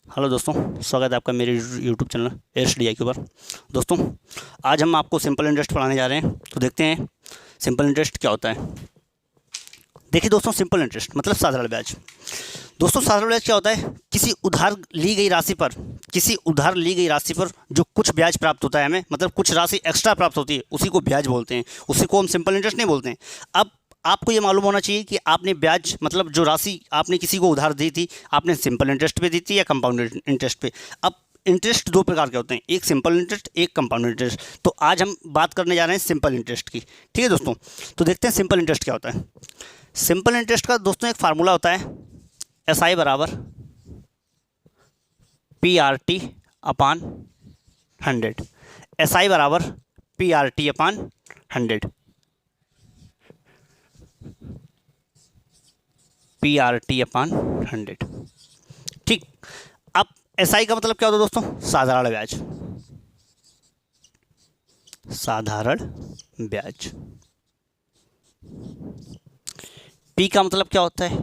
Hello दोस्तों, स्वागत है आपका मेरे यूट्यूब चैनल एस.डी.आई के ऊपर। दोस्तों, आज हम आपको सिंपल इंटरेस्ट पढ़ाने जा रहे हैं। तो देखते हैं सिंपल इंटरेस्ट क्या होता है। देखिए दोस्तों, सिंपल इंटरेस्ट मतलब साधारण ब्याज। दोस्तों, साधारण ब्याज क्या होता है? किसी उधार ली गई राशि पर जो कुछ ब्याज प्राप्त होता है हमें, मतलब कुछ राशि एक्स्ट्रा प्राप्त होती है, उसी को ब्याज बोलते हैं। उसी को हम सिंपल इंटरेस्ट नहीं बोलते हैं। अब आपको ये मालूम होना चाहिए कि आपने ब्याज मतलब जो राशि आपने किसी को उधार दी थी, आपने सिंपल इंटरेस्ट पे दी थी या कंपाउंडेड इंटरेस्ट पे। अब इंटरेस्ट दो प्रकार के होते हैं, एक सिंपल इंटरेस्ट, एक कंपाउंड इंटरेस्ट। तो आज हम बात करने जा रहे हैं सिंपल इंटरेस्ट की। ठीक है दोस्तों, तो देखते हैं सिंपल इंटरेस्ट क्या होता है। सिंपल इंटरेस्ट का दोस्तों एक फार्मूला होता है, SI बराबर PRT अपान 100। SI बराबर PRT अपान 100। PRT अपान 100। ठीक। अब SI का मतलब क्या होता है दोस्तों? साधारण ब्याज। साधारण ब्याज। P का मतलब क्या होता है?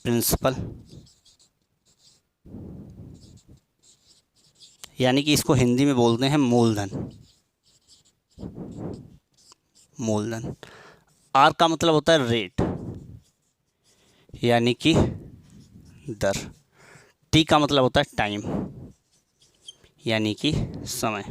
प्रिंसिपल, यानी कि इसको हिंदी में बोलते हैं मूलधन। मूलधन। R का मतलब होता है रेट, यानी कि दर। T का मतलब होता है टाइम, यानी कि समय।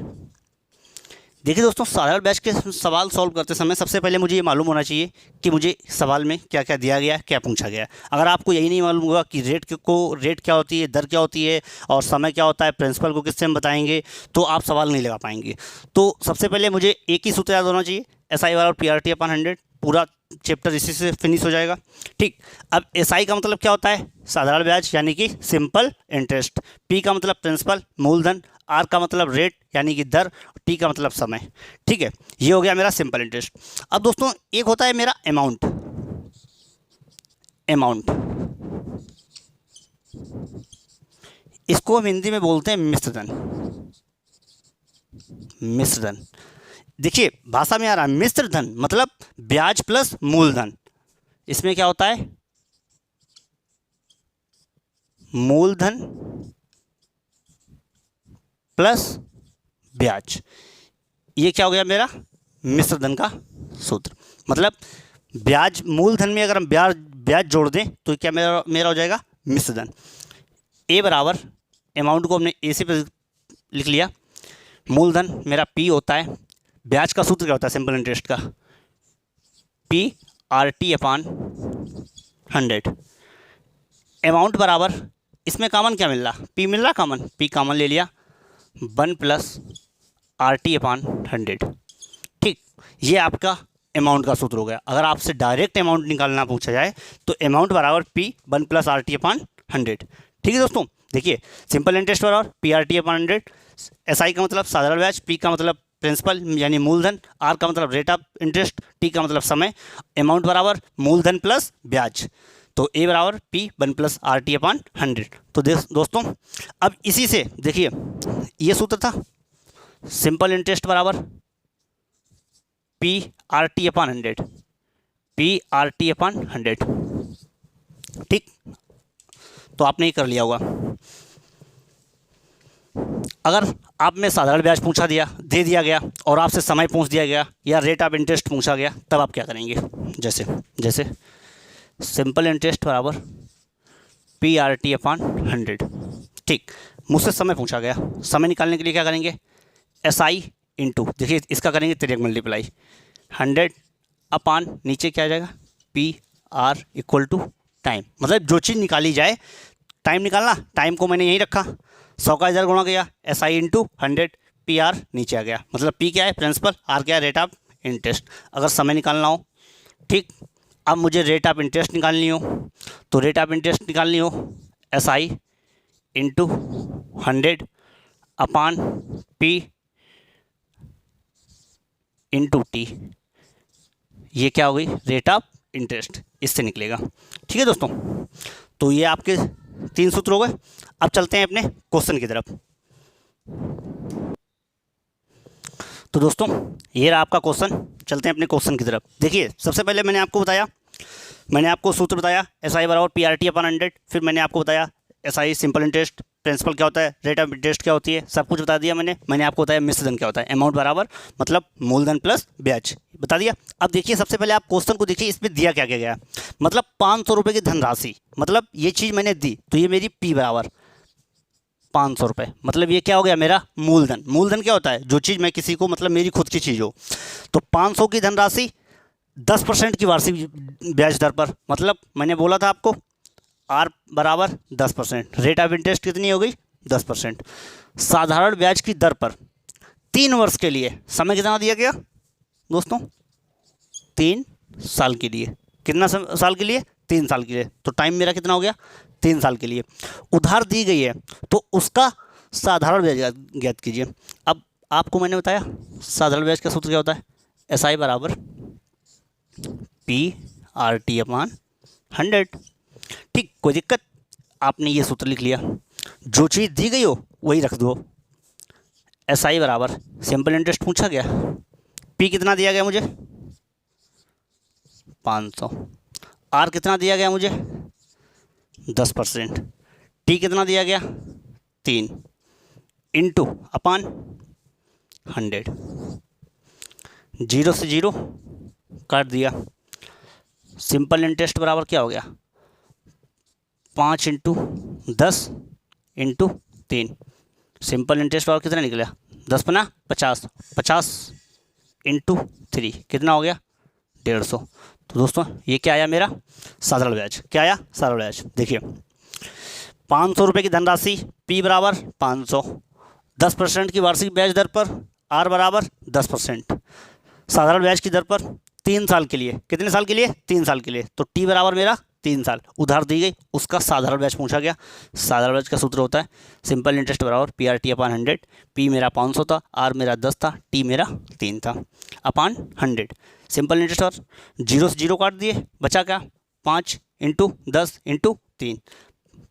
देखिए दोस्तों, साधारण ब्याज के सवाल सॉल्व करते समय सबसे पहले मुझे ये मालूम होना चाहिए कि मुझे सवाल में क्या क्या दिया गया, क्या पूछा गया। अगर आपको यही नहीं मालूम होगा कि रेट क्या होती है, दर क्या होती है और समय क्या होता है, प्रिंसिपल को किससे हम बताएंगे, तो आप सवाल नहीं लगा पाएंगे। तो सबसे पहले मुझे एक ही सूत्र याद होना चाहिए, SI बराबर PRT अपान 100। पूरा चैप्टर इसी से फिनिश हो जाएगा। ठीक। अब SI का मतलब क्या होता है? साधारण ब्याज, यानी कि सिंपल इंटरेस्ट। P का मतलब प्रिंसिपल, मूलधन। R का मतलब रेट, यानी कि दर। T का मतलब समय। ठीक है, ये हो गया मेरा सिंपल इंटरेस्ट। अब दोस्तों, एक होता है मेरा अमाउंट। इसको हम हिंदी में बोलते हैं मिश्रधन। मिश्रधन। देखिए, भाषा में आ रहा है मिश्रधन मतलब ब्याज प्लस मूलधन। इसमें क्या होता है? मूलधन प्लस ब्याज। ये क्या हो गया मेरा? मिश्रधन का सूत्र। मतलब ब्याज, मूलधन में अगर हम ब्याज जोड़ दें तो क्या मेरा हो जाएगा? मिश्रधन। ए बराबर, अमाउंट को हमने ए से लिख लिया, मूलधन मेरा P होता है, ब्याज का सूत्र क्या होता है सिंपल इंटरेस्ट का? PRT अपान 100। अमाउंट बराबर, इसमें कॉमन क्या मिल रहा? P मिल रहा कॉमन, P कॉमन ले लिया, 1 प्लस RT अपान 100। ठीक, ये आपका अमाउंट का सूत्र हो गया। अगर आपसे डायरेक्ट अमाउंट निकालना पूछा जाए तो अमाउंट बराबर P 1 प्लस RT अपान 100। ठीक है दोस्तों, देखिए सिंपल इंटरेस्ट बराबर PRT अपान 100। SI का मतलब साधारण ब्याज, P का मतलब प्रिंसिपल यानी मूलधन, R का मतलब रेट ऑफ इंटरेस्ट, T का मतलब समय, अमाउंट बराबर मूलधन प्लस ब्याज। तो A बराबर P 1 प्लस RT अपान 100। तो दोस्तों, अब इसी से देखिए, ये सूत्र था सिंपल इंटरेस्ट बराबर PRT अपान 100। PRT अपान 100। ठीक, तो आपने ये कर लिया होगा। अगर आप में साधारण ब्याज दे दिया गया और आपसे समय पूछ दिया गया या रेट ऑफ इंटरेस्ट पूछा गया, तब आप क्या करेंगे? जैसे सिंपल इंटरेस्ट बराबर PRT अपान 100। ठीक, मुझसे समय पूछा गया, समय निकालने के लिए क्या करेंगे? SI इंटू, देखिए इसका करेंगे तिरक मल्टीप्लाई, 100 अपान नीचे क्या आ जाएगा? PR equal to time. मतलब जो चीज़ निकाली जाए, टाइम निकालना, टाइम को मैंने यहीं रखा, 100 का 1000 गुणा किया, SI इंटू 100, PR नीचे आ गया। मतलब P क्या है? प्रिंसिपल, R क्या है? Rate of interest. अगर समय निकालना हो, ठीक, अब मुझे रेट ऑफ इंटरेस्ट निकालनी हो, तो रेट ऑफ इंटरेस्ट निकालनी हो SI इंटू 100 अपान P इंटू T। ये क्या हो गई? रेट ऑफ इंटरेस्ट, इससे निकलेगा। ठीक है दोस्तों, तो ये आपके 3 सूत्र हो गए। अब चलते हैं अपने क्वेश्चन की तरफ। तो दोस्तों, ये रहा आपका क्वेश्चन। चलते हैं अपने क्वेश्चन की तरफ। देखिए, सबसे पहले मैंने आपको सूत्र बताया, SI बराबर PRT अपान 100। फिर मैंने आपको बताया SI सिंपल इंटरेस्ट, प्रिंसिपल क्या होता है, रेट ऑफ इंटरेस्ट क्या होती है, सब कुछ बता दिया मैंने आपको बताया मिश्रधन क्या होता है, अमाउंट बराबर मतलब मूलधन प्लस ब्याज बता दिया। अब देखिए सबसे पहले आप क्वेश्चन को देखिए, इसमें दिया क्या क्या गया है, मतलब 500 रुपये की धनराशि, मतलब ये चीज़ मैंने दी तो ये मेरी P बराबर 500 रुपये, मतलब ये क्या हो गया मेरा मूलधन। मूलधन क्या होता है, जो चीज़ मैं किसी को मतलब मेरी खुद की चीज़ हो, तो 500 की धनराशि 10% की वार्षिक ब्याज दर पर, मतलब मैंने बोला था आपको R बराबर 10%, रेट ऑफ इंटरेस्ट कितनी हो गई 10%, साधारण ब्याज की दर पर 3 वर्ष के लिए, समय कितना दिया गया दोस्तों 3 साल के लिए, कितना साल के लिए 3 साल के लिए, तो टाइम मेरा कितना हो गया 3 साल के लिए। उधार दी गई है तो उसका साधारण ब्याज ज्ञात कीजिए। अब आपको मैंने बताया साधारण ब्याज का सूत्र क्या होता है, SI बराबर PRT/100। ठीक, कोई दिक्कत, आपने ये सूत्र लिख लिया, जो चीज़ दी गई हो वही रख दो। SI बराबर सिंपल इंटरेस्ट पूछा गया, P कितना दिया गया मुझे 500, R कितना दिया गया मुझे 10%, T कितना दिया गया 3 इंटू अपान 100, 0 से 0 काट दिया। सिंपल इंटरेस्ट बराबर क्या हो गया 5 इंटू 10 इंटू 3, सिंपल इंटरेस्ट बराबर कितना निकला 10 × 50, 50 इंटू 3 कितना हो गया 150। तो दोस्तों ये क्या आया मेरा साधारण ब्याज, क्या आया साधारण ब्याज। देखिए 500 रुपये की धनराशि P बराबर 500, 10% की वार्षिक ब्याज दर पर R बराबर 10%, साधारण ब्याज की दर पर 3 साल के लिए, कितने साल के लिए 3 साल के लिए, तो T बराबर मेरा 3 साल, उधार दी गई उसका साधारण ब्याज पूछा गया। साधारण ब्याज का सूत्र होता है सिंपल इंटरेस्ट बराबर PRT/100, P मेरा 500 था, R मेरा 10 था, T मेरा 3 था, अपान 100। सिंपल इंटरेस्ट और 0 से 0 काट दिए, बचा क्या 5 इंटू 10 इंटू 3,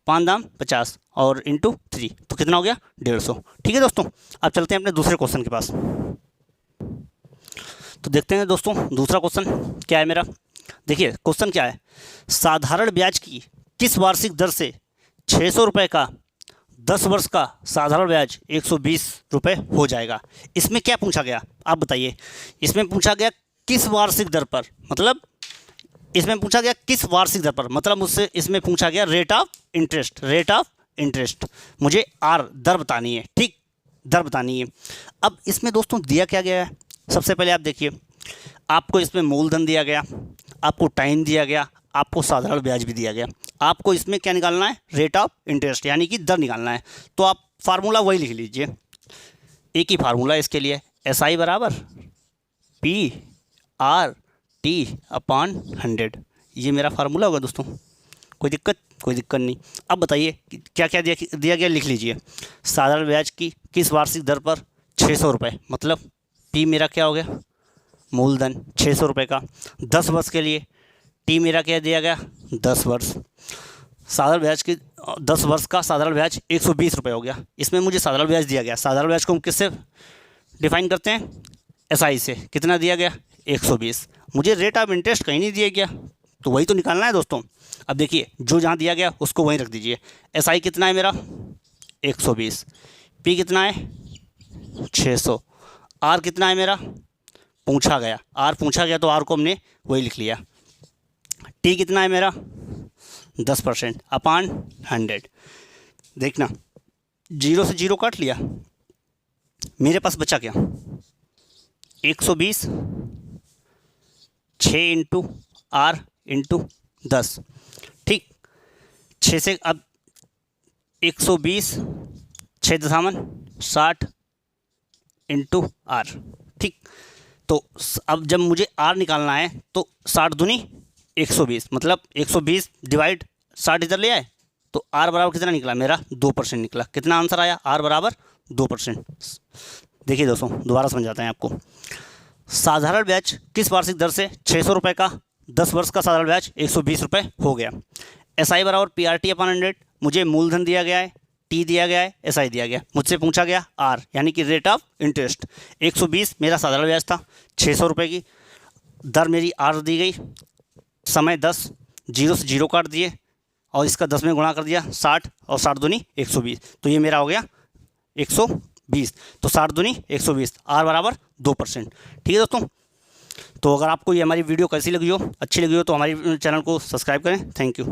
5 दाम 50 और इंटू 3, तो कितना हो गया 150। ठीक है दोस्तों, अब चलते हैं अपने दूसरे क्वेश्चन के पास। तो देखते हैं दोस्तों दूसरा क्वेश्चन क्या है मेरा। देखिए क्वेश्चन क्या है, साधारण ब्याज की किस वार्षिक दर से 600 रुपये का 10 वर्ष का साधारण ब्याज 120 रुपये हो जाएगा। इसमें क्या पूछा गया आप बताइए, इसमें पूछा गया किस वार्षिक दर पर, मतलब इसमें पूछा गया किस वार्षिक दर पर, मतलब मुझसे इसमें पूछा गया rate of interest, rate of interest मुझे R दर बतानी है। ठीक, दर बतानी है। अब इसमें दोस्तों दिया क्या गया है, सबसे पहले आप देखिए, आपको इसमें मूलधन दिया गया, आपको टाइम दिया गया, आपको साधारण ब्याज भी दिया गया, आपको इसमें क्या निकालना है रेट ऑफ इंटरेस्ट यानी कि दर निकालना है। तो आप फार्मूला वही लिख लीजिए, एक ही फार्मूला इसके लिए, SI बराबर PRT/100, ये मेरा फार्मूला होगा दोस्तों। कोई दिक्कत नहीं। अब बताइए क्या क्या दिया गया लिख लीजिए। साधारण ब्याज की किस वार्षिक दर पर 600 रुपये, मतलब P मेरा क्या हो गया मूलधन 600 रुपये का, 10 वर्ष के लिए T मेरा क्या दिया गया 10 वर्ष, साधारण ब्याज की 10 वर्ष का साधारण ब्याज 120 रुपये हो गया। इसमें मुझे साधारण ब्याज दिया गया, साधारण ब्याज को हम किससे डिफाइन करते हैं SI से, कितना दिया गया 120। मुझे रेट ऑफ इंटरेस्ट कहीं नहीं दिया गया, तो वही तो निकालना है दोस्तों। अब देखिए जो जहाँ दिया गया उसको वहीं रख दीजिए। SI कितना है मेरा 120, P कितना है 600, R कितना है मेरा पूछा गया, R पूछा गया तो R को हमने वही लिख लिया, T कितना है मेरा 10% अपान 100। देखना 0 से 0 काट लिया, मेरे पास बचा क्या 120, 6 इंटू R इंटू 10। ठीक, 6 से अब 120 6 दशामन 60 इंटू R। ठीक, तो अब जब मुझे R निकालना है तो 60 दूनी 120, मतलब 120 डिवाइड 60 इधर ले आए तो R बराबर कितना निकला मेरा 2% निकला। कितना आंसर आया R बराबर 2%। देखिए दोस्तों दोबारा समझाते हैं आपको। साधारण ब्याज किस वार्षिक दर से 600 रुपये का 10 वर्ष का साधारण ब्याज 120 रुपये हो गया। SI बराबर PRT/100, मुझे मूलधन दिया गया है, T दिया गया है, SI दिया गया, मुझसे पूछा गया R यानी कि रेट ऑफ इंटरेस्ट। 120 मेरा साधारण ब्याज था, 600 रुपये की दर मेरी R दी गई, समय 10, 0 से 0 काट दिए और इसका 10 में गुणा कर दिया 60 और 60 दूनी 120, तो ये मेरा हो गया 120। तो 60 दूनी 120, R बराबर 2%। ठीक है दोस्तों, तो अगर आपको ये हमारी वीडियो कैसी लगी हो, अच्छी लगी हो, तो हमारी चैनल को सब्सक्राइब करें। Thank you.